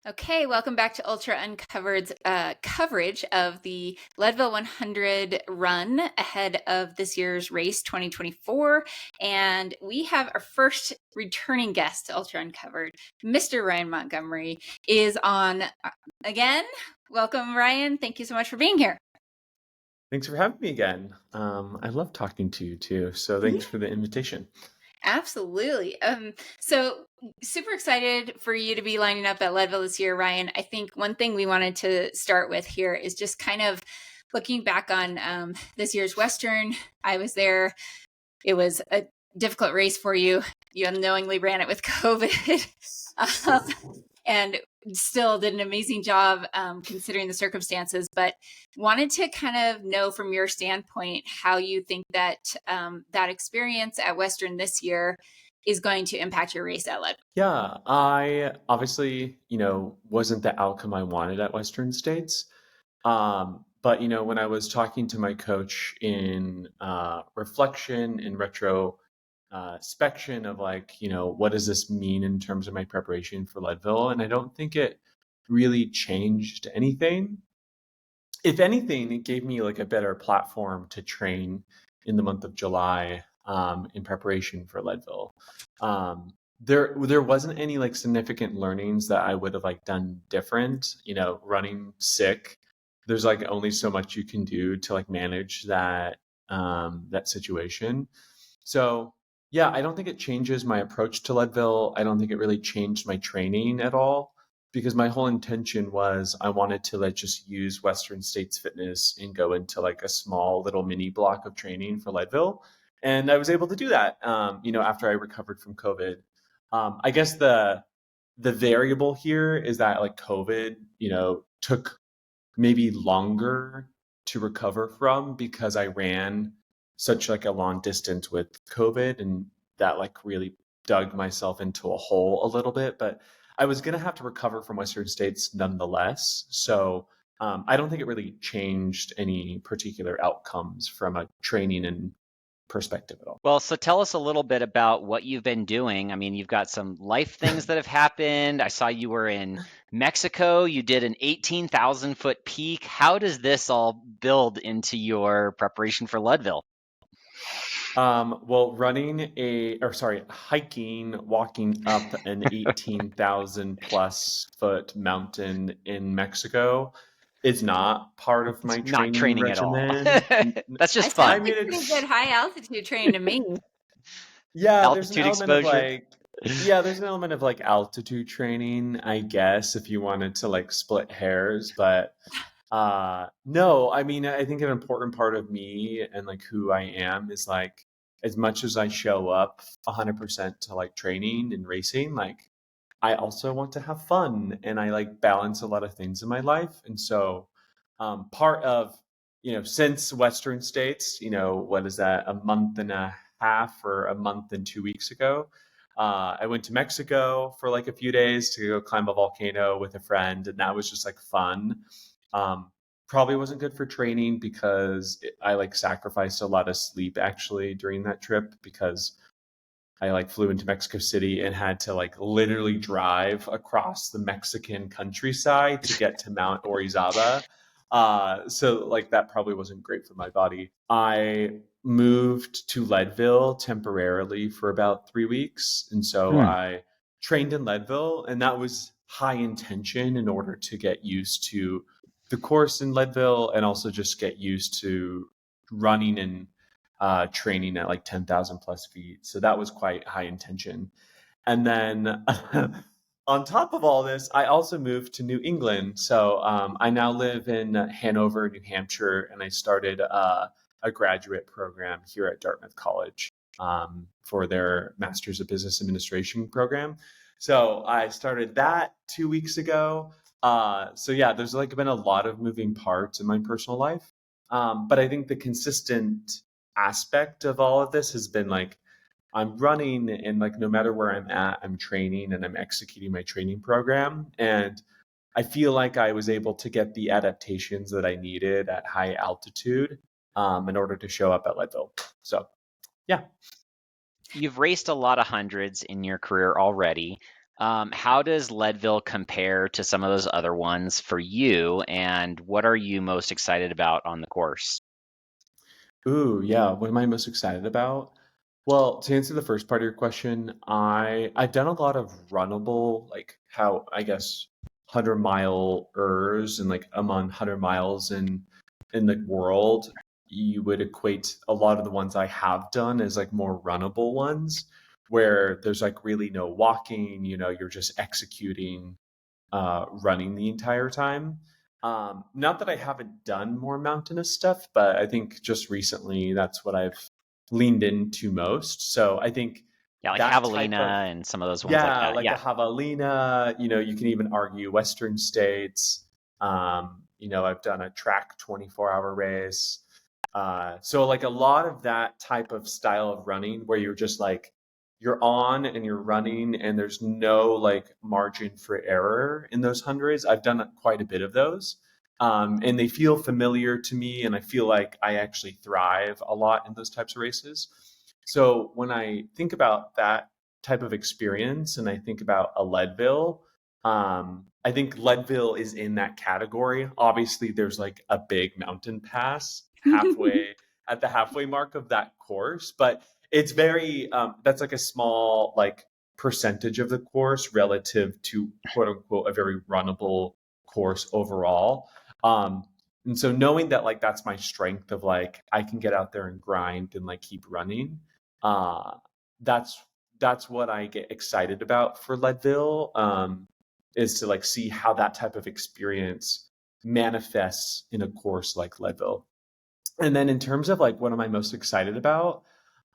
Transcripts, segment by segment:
Okay, welcome back to Ultra Uncovered's coverage of the Leadville 100 run ahead of this year's race 2024. And we have our first returning guest to Ultra Uncovered, Mr. Ryan Montgomery, is on again. Welcome, Ryan. Thank you so much for being here. Thanks for having me again. I love talking to you too. So thanks for the invitation. Absolutely. So super excited for you to be lining up at Leadville this year, Ryan. I think one thing we wanted to start with here is just kind of looking back on this year's Western. I was there. It was a difficult race for you. You unknowingly ran it with COVID. And still did an amazing job considering the circumstances, but wanted to kind of know from your standpoint how you think that that experience at Western this year is going to impact your race at Leadville. Yeah, I obviously, wasn't the outcome I wanted at Western States. But, when I was talking to my coach in reflection and retrospection of what does this mean in terms of my preparation for Leadville? And I don't think it really changed anything. If anything, it gave me like a better platform to train in the month of July in preparation for Leadville. There wasn't any like significant learnings that I would have like done different. Running sick, there's like only so much you can do to like manage that situation. So yeah, I don't think it changes my approach to Leadville. I don't think it really changed my training at all because my whole intention was I wanted to like just use Western States Fitness and go into like a small little mini block of training for Leadville. And I was able to do that, after I recovered from COVID. I guess the variable here is that like COVID, took maybe longer to recover from because I ran such like a long distance with COVID, and that like really dug myself into a hole a little bit. But I was going to have to recover from Western States nonetheless. So I don't think it really changed any particular outcomes from a training and perspective at all. Well, so tell us a little bit about what you've been doing. I mean, you've got some life things that have happened. I saw you were in Mexico. You did an 18,000-foot peak. How does this all build into your preparation for Leadville? Well, hiking, walking up an 18,000 plus foot mountain in Mexico is not part of my It's not training training at all. regimen. That's just Sounds fun. like pretty good high altitude training to me. Yeah, there's an Altitude element of exposure. like altitude training, I guess, if you wanted to like split hairs, but no, I mean, I think an important part of me and like who I am is like as much as I show up 100% to like training and racing, like I also want to have fun and I like balance a lot of things in my life. And so part of, since Western States, what is that, a month and a half or a month and 2 weeks ago, I went to Mexico for like a few days to go climb a volcano with a friend, and that was just like fun. Probably wasn't good for training because I like sacrificed a lot of sleep actually during that trip because I like flew into Mexico City and had to like literally drive across the Mexican countryside to get to Mount Orizaba. So like that probably wasn't great for my body. I moved to Leadville temporarily for about 3 weeks. And so I trained in Leadville, and that was high intention in order to get used to the course in Leadville and also just get used to running and training at like 10,000 plus feet. So that was quite high intention. And then on top of all this, I also moved to New England. So I now live in Hanover, New Hampshire, and I started a graduate program here at Dartmouth College for their Master's of Business Administration program. So I started that 2 weeks ago. So yeah, there's like been a lot of moving parts in my personal life. But I think the consistent aspect of all of this has been like I'm running, and like no matter where I'm at, I'm training and I'm executing my training program. And I feel like I was able to get the adaptations that I needed at high altitude in order to show up at Leadville. So yeah. You've raced a lot of hundreds in your career already. How does Leadville compare to some of those other ones for you? And what are you most excited about on the course? Ooh, yeah. What am I most excited about? Well, to answer the first part of your question, I've done a lot of runnable, like how I guess 100 mile ers, and like among 100 miles in the world, you would equate a lot of the ones I have done as like more runnable ones, where there's like really no walking, you're just executing running the entire time. Not that I haven't done more mountainous stuff, but I think just recently that's what I've leaned into most. So I think Yeah, like that type of, Javelina and some of those ones like yeah, that. like a Yeah. javelina, you can even argue Western States. I've done a track 24-hour race. So like a lot of that type of style of running where you're just like, you're on and you're running and there's no like margin for error in those hundreds. I've done quite a bit of those. And they feel familiar to me, and I feel like I actually thrive a lot in those types of races. So when I think about that type of experience and I think about a Leadville, I think Leadville is in that category. Obviously, there's like a big mountain pass halfway at the halfway mark of that course, but it's very that's like a small like percentage of the course relative to quote unquote a very runnable course overall. Um, and so knowing that like that's my strength of like I can get out there and grind and like keep running, uh, that's that's what I get excited about for Leadville. Is to like see how that type of experience manifests in a course like Leadville. And then in terms of like what am I most excited about?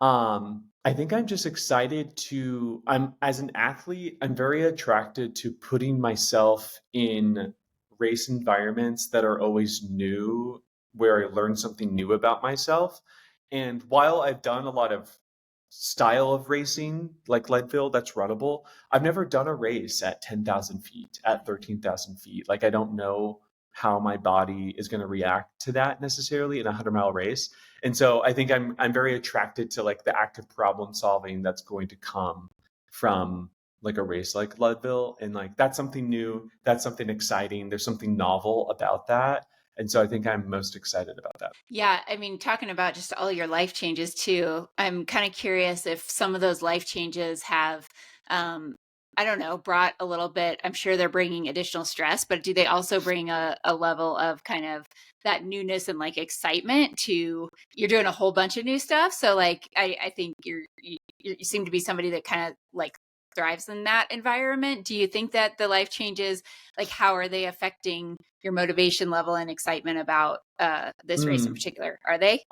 I think I'm just excited to I'm as an athlete, I'm very attracted to putting myself in race environments that are always new, where I learn something new about myself. And while I've done a lot of style of racing like Leadville that's runnable, I've never done a race at 10,000 feet, at 13,000 feet. Like I don't know how my body is going to react to that necessarily in a 100-mile race. And so I think I'm very attracted to like the active problem solving that's going to come from like a race like Leadville. And like that's something new, that's something exciting. There's something novel about that. And so I think I'm most excited about that. Yeah, I mean, talking about just all your life changes too, I'm kind of curious if some of those life changes have, um, I don't know, brought a little bit. I'm sure they're bringing additional stress, but do they also bring a level of kind of that newness and like excitement to you're doing a whole bunch of new stuff? So like, I think you seem to be somebody that kind of like thrives in that environment. Do you think that the life changes, like, how are they affecting your motivation level and excitement about this race in Mm. particular? Are they?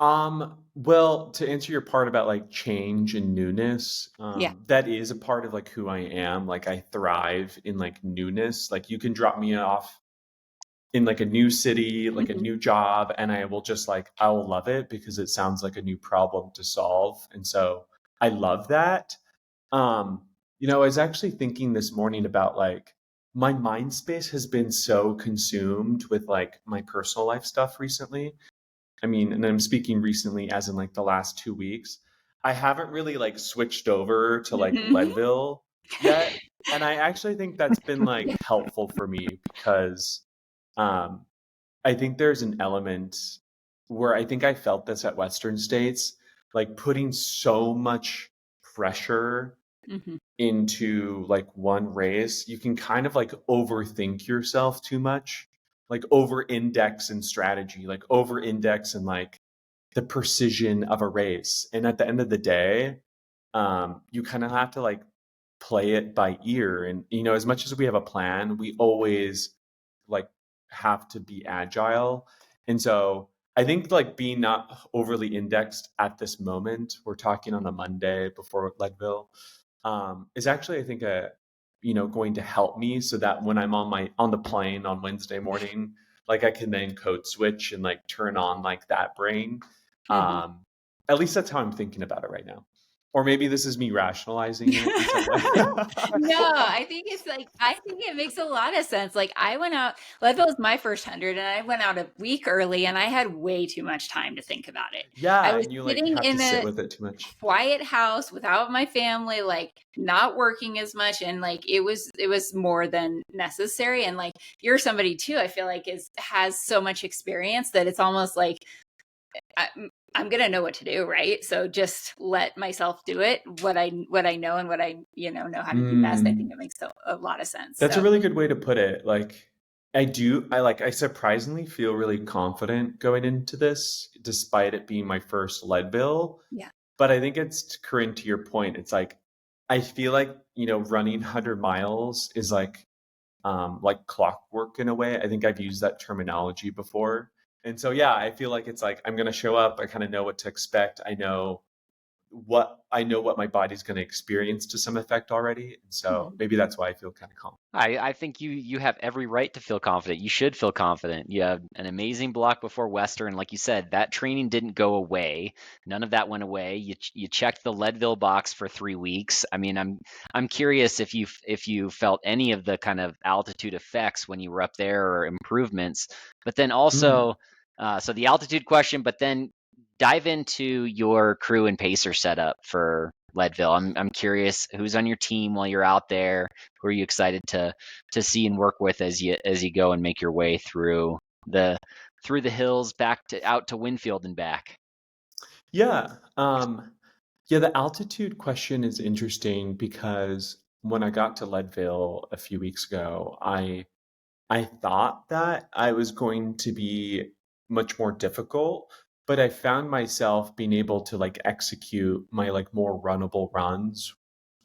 Well, to answer your part about like change and newness, Yeah. that is a part of like who I am. Like I thrive in like newness. Like you can drop me off in like a new city, like a new job, and I will just like I will love it because it sounds like a new problem to solve. And so I love that. I was actually thinking this morning about like my mind space has been so consumed with like my personal life stuff recently. I mean, and I'm speaking recently as in like the last 2 weeks. I haven't really like switched over to like Leadville yet. And I actually think that's been like helpful for me because um, I think there's an element where I think I felt this at Western States, like putting so much pressure Mhm. into like one race, you can kind of like overthink yourself too much, like over index in strategy, like over index in like the precision of a race. And at the end of the day, you kind of have to like play it by ear. And, as much as we have a plan, we always like have to be agile. And so I think like being not overly indexed at this moment, we're talking on a Monday before Leadville, is actually I think going to help me so that when I'm on the plane on Wednesday morning, like I can then code switch and like turn on like that brain. Mhm. Um, at least that's how I'm thinking about it right now. Or maybe this is me rationalizing it in some way. No, I think it makes a lot of sense. Like I went out, Leadville was my first 100 and I went out a week early and I had way too much time to think about it. I Yeah, was and you like sitting have to in sit a with it too much. quiet house without my family, like not working as much, and like it was more than necessary. And like you're somebody too, I feel like has so much experience that it's almost like I'm gonna know what to do, right? So just let myself do it, what I know and what I know how to do best. I think it makes a lot of sense. That's a So really good way to put it. Like I surprisingly feel really confident going into this, despite it being my first Leadville. yeah. But I think it's, Corinne, to your point, it's like I feel like, running 100 miles is like clockwork in a way. I think I've used that terminology before. And so yeah, I feel like it's like I'm gonna show up, I kind of know what to expect. I know what my body's going to experience to some effect already, and so maybe that's why I feel kind of calm. I think you have every right to feel confident. You should feel confident. You have an amazing block before Western. Like you said, that training didn't go away. None of that went away. You checked the Leadville box for 3 weeks. I mean, I'm curious if you felt any of the kind of altitude effects when you were up there or improvements. But then also, so the altitude question, but then dive into your crew and pacer setup for Leadville. I'm curious who's on your team while you're out there. Who are you excited to see and work with as you go and make your way through the hills back to out to Winfield and back? Yeah. Yeah, the altitude question is interesting because when I got to Leadville a few weeks ago, I thought that I was going to be much more difficult, but I found myself being able to like execute my like more runnable runs,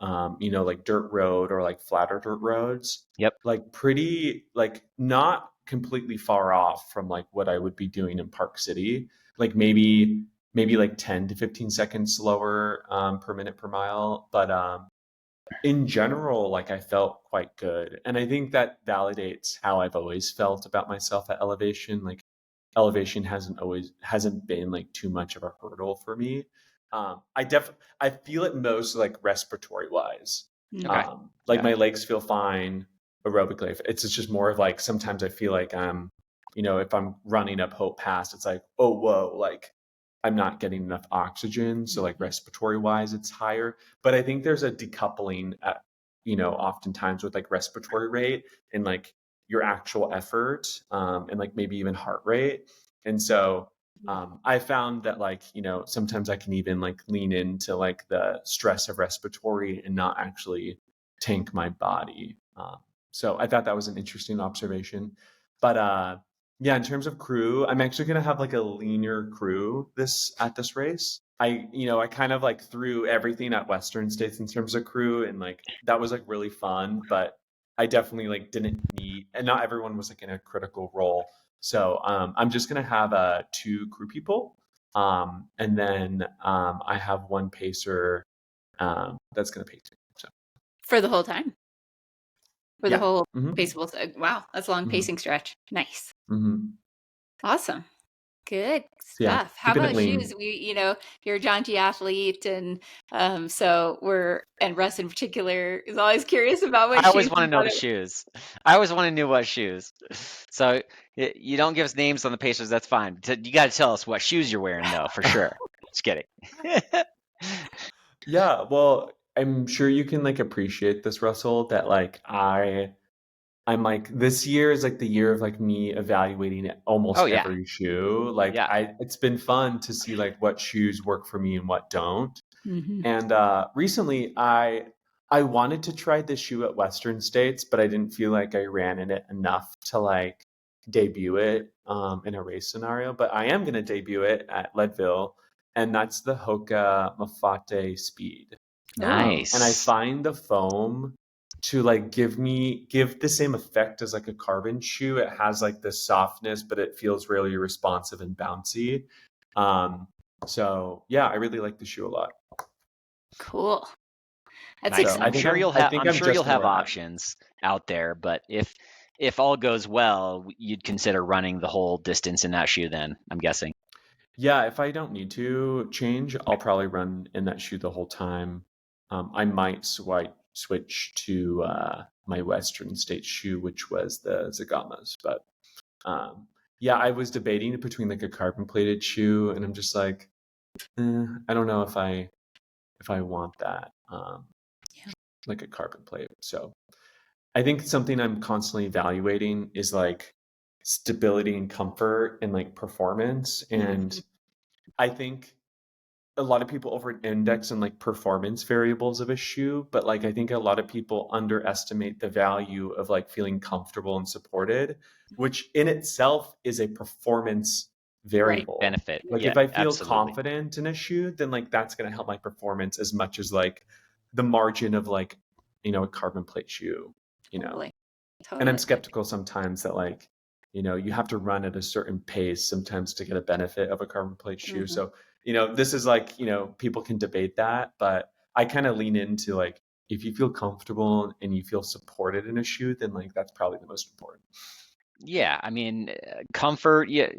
like dirt road or like flatter dirt roads, Yep. like pretty, like not completely far off from like what I would be doing in Park City, like maybe like 10 to 15 seconds slower per minute per mile, but in general, like I felt quite good. And I think that validates how I've always felt about myself at elevation. Like elevation hasn't been like too much of a hurdle for me. I feel it most like respiratory wise. Okay. Like my legs feel fine aerobically. It's just more of like sometimes I feel like if I'm running up Hope Pass, it's like, oh whoa, like I'm not getting enough oxygen. So like respiratory wise, it's higher. But I think there's a decoupling oftentimes with like respiratory rate and like your actual effort, and like maybe even heart rate. And so I found that like, sometimes I can even like lean into like the stress of respiratory and not actually tank my body. So I thought that was an interesting observation. But yeah, in terms of crew, I'm actually gonna have like a leaner crew at this race. I kind of like threw everything at Western States in terms of crew, and like that was like really fun, but I definitely like didn't need, and not everyone was like in a critical role. So I'm just gonna have 2 crew people, and then I have 1 pacer that's gonna pace me. So For the whole time. For the yeah. whole Mm-hmm. paceable. Wow, that's a long Mm-hmm. pacing stretch. Nice. Mm-hmm. Awesome. Good So yeah, stuff. How keeping it about lean. shoes? You're a jaunty athlete, and and Russ in particular is always curious about what I always shoes want to you know the shoes. I always want to know what shoes. So you don't give us names on the Pacers, that's fine. You got to tell us what shoes you're wearing, though, for sure. Just kidding. Yeah, well, I'm sure you can like appreciate this, Russell, that like I'm like this year is like the year of like me evaluating Oh almost yeah, every shoe. Like yeah. it's been fun to see like what shoes work for me and what don't. Mhm. And recently I wanted to try this shoe at Western States, but I didn't feel like I ran in it enough to like debut it in a race scenario. But I am gonna debut it at Leadville, and that's the Hoka Mafate Speed. And I Nice. find the foam to like give the same effect as like a carbon shoe. It has like this softness, but it feels really responsive and bouncy. So yeah, I really like the shoe a lot. Cool. That's Nice. And So I I'm think exciting. sure I'm you'll I have think I'm just gonna wear that. options out there, but if all goes well, you'd consider running the whole distance in that shoe then, I'm guessing. Yeah, if I don't need to change, I'll probably run in that shoe the whole time. I might switch to my Western State shoe, which was the Zagamas. But um, yeah, I was debating between like a carbon plated shoe, and I'm just like, I don't know if I want that, Yeah. like a carbon plate. So I think something I'm constantly evaluating is like stability and comfort and like performance. And Mhm. I think a lot of people over index on like performance variables of a shoe, but like I think a lot of people underestimate the value of like feeling comfortable and supported, which in itself is a performance Right. variable. Benefit. Like Yeah, if I feel absolutely. confident in a shoe, then like that's going to help my performance as much as like the margin of like, a carbon plate shoe, you know. Totally. And I'm Totally. skeptical sometimes that like, you have to run at a certain pace sometimes to get a benefit of a carbon plate shoe. Mhm. So, this is like, people can debate that, but I kind of lean into like, if you feel comfortable and you feel supported in a shoe, then like that's probably the most important. Yeah, I mean, comfort. Yeah,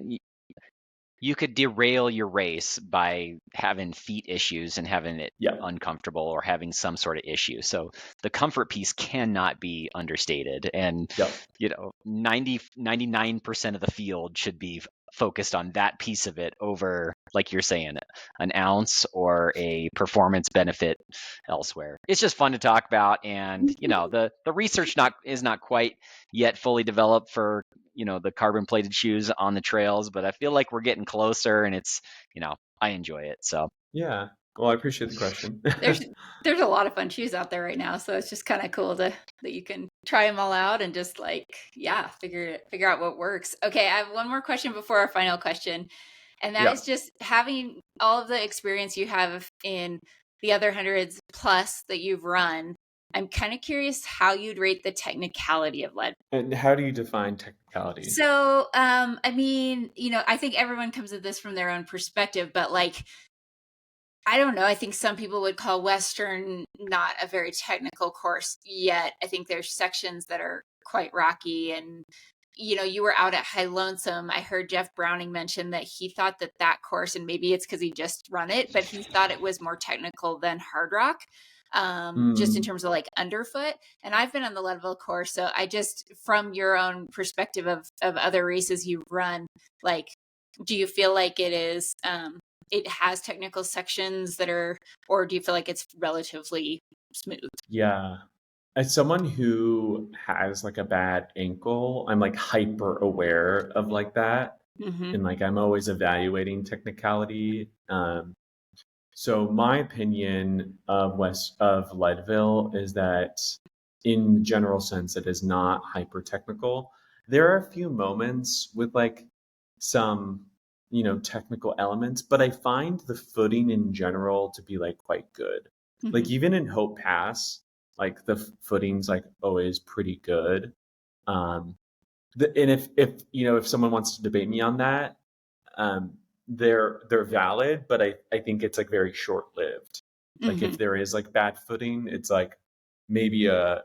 you could derail your race by having feet issues and having it Yeah. uncomfortable or having some sort of issue. So the comfort piece cannot be understated. And, Yep. 99% of the field should be focused on that piece of it over, like you're saying, an ounce or a performance benefit elsewhere. It's just fun to talk about. And, the research is not quite yet fully developed for the carbon plated shoes on the trails, but I feel like we're getting closer, and it's I enjoy it. So Yeah. Well, I appreciate the question. There's there's a lot of fun shoes out there right now, so it's just kind of cool that you can try them all out and just like, yeah, figure out what works. Okay, I have one more question before our final question, and that Yeah. is just having all of the experience you have in the other hundreds plus that you've run. I'm kind of curious how you'd rate the technicality of lead. And how do you define technicality? So, I mean, I think everyone comes at this from their own perspective, but like, I don't know. I think some people would call Western not a very technical course yet. I think there's sections that are quite rocky. And, you were out at High Lonesome. I heard Jeff Browning mention that he thought that course, and maybe it's because he just run it, but he thought it was more technical than Hard Rock, just in Hmm. terms of like underfoot. And I've been on the Leadville course. So I just, from your own perspective of other races you've run, like, do you feel like it has technical sections that are, or do you feel like it's relatively smooth? Yeah. As someone who has like a bad ankle, I'm like hyper aware of like that. Mm-hmm. And like I'm always evaluating technicality. So my opinion of Leadville is that in general sense it is not hyper technical. There are a few moments with like some, technical elements, but I find the footing in general to be like quite good. Mm-hmm. Like even in Hope Pass, like the footing's like always pretty good. Um, and if someone wants to debate me on that, um, they're valid, but I think it's like very short lived. Like Mm-hmm. if there is like bad footing, it's like maybe a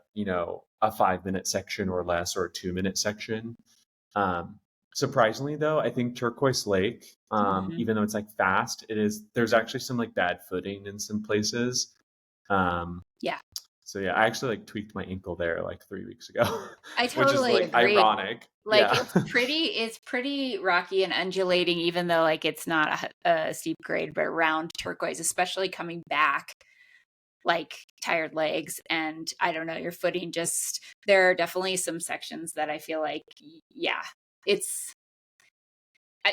5 minute section or less or a 2 minute section. Um, Surprisingly though, I think Turquoise Lake, Mm-hmm. even though it's like fast, there's actually some like bad footing in some places. Um, Yeah, so yeah, I actually like tweaked my ankle there like 3 weeks ago, I which is totally like agree. ironic. Like Yeah. it's pretty rocky and undulating, even though like it's not a steep grade, but around Turquoise, especially coming back, like tired legs. And I don't know, your footing just, there are definitely some sections that I feel like, yeah, it's,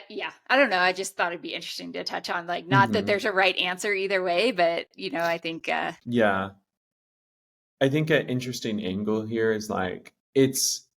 yeah, I don't know. I just thought it'd be interesting to touch on, like, not that Hmm. there's a right answer either way, but I think, Yeah. I think an interesting angle here is like it's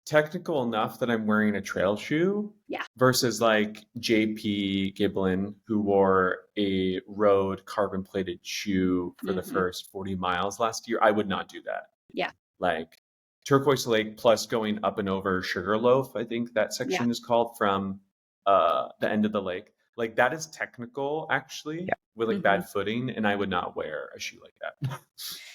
technical enough that I'm wearing a trail shoe yeah, versus like JP Giblin, who wore a road carbon plated shoe for the hmm, first 40 miles last year. I would not do that. yeah, Like Turquoise Lake plus going up and over Sugarloaf, I think that yeah, section is called, from the end of the lake. Like that is technical actually with like hmm, bad footing, and I would not wear a shoe like that.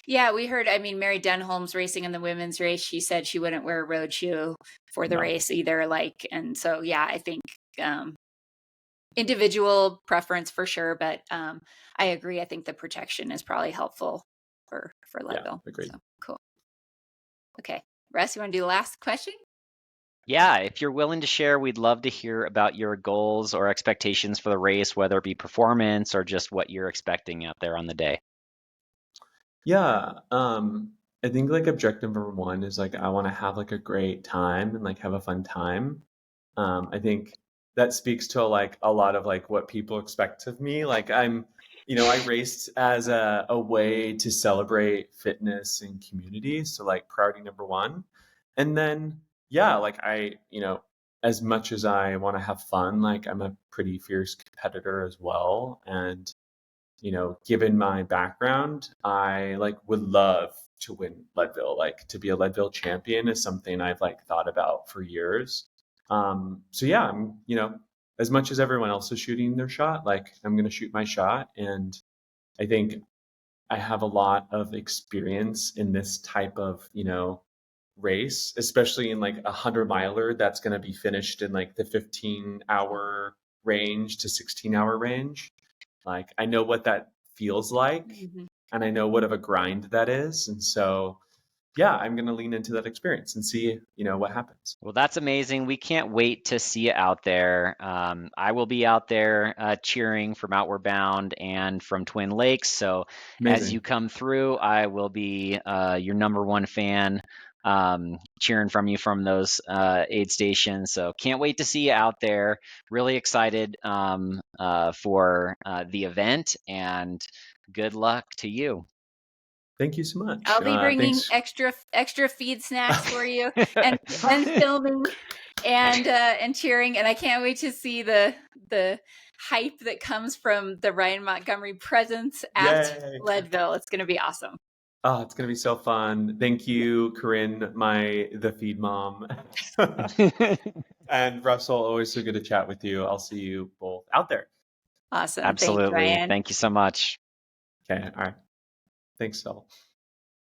yeah. We heard. I mean, Mary Denholm's racing in the women's race. She said she wouldn't wear a road shoe for the No. race either. Like, and so yeah, I think, um, individual preference for sure, but I agree. I think the protection is probably helpful for Leadville. Agreed. So cool. Okay, Russ, you want to do the last question? Yeah, if you're willing to share, we'd love to hear about your goals or expectations for the race, whether it be performance or just what you're expecting out there on the day. Yeah, I think like objective number one is like I want to have like a great time and like have a fun time. I think that speaks to like a lot of like what people expect of me. Like I raced as a way to celebrate fitness and community. So like priority number one. And then yeah, like as much as I want to have fun, like I'm a pretty fierce competitor as well. And given my background, I like would love to win Leadville. Like to be a Leadville champion is something I've like thought about for years. So yeah, I'm, as much as everyone else is shooting their shot, like I'm going to shoot my shot. And I think I have a lot of experience in this type of, race, especially in like 100 miler that's going to be finished in like the 15-hour range to 16-hour range. Like I know what that feels like, and I know what of a grind that is. And so, yeah, I'm going to lean into that experience and see, what happens. Well, that's amazing. We can't wait to see you out there. I will be out there cheering from Outward Bound and from Twin Lakes. So as you Amazing. come through, I will be your number one fan, cheering from you from those aid stations. So can't wait to see you out there. Really excited for the event, and good luck to you. Thank you so much. I'll be bringing Thanks. extra feed snacks for you, and filming and cheering, and I can't wait to see the hype that comes from the Ryan Montgomery presence at Yay. Leadville. It's going to be awesome. Oh, it's going to be so fun. Thank you, Corinne, the feed mom. And Russell, always so good to chat with you. I'll see you both out there. Awesome. Thanks, Absolutely. Ryan. Thank you so much. Okay. All right. Thanks, Phil.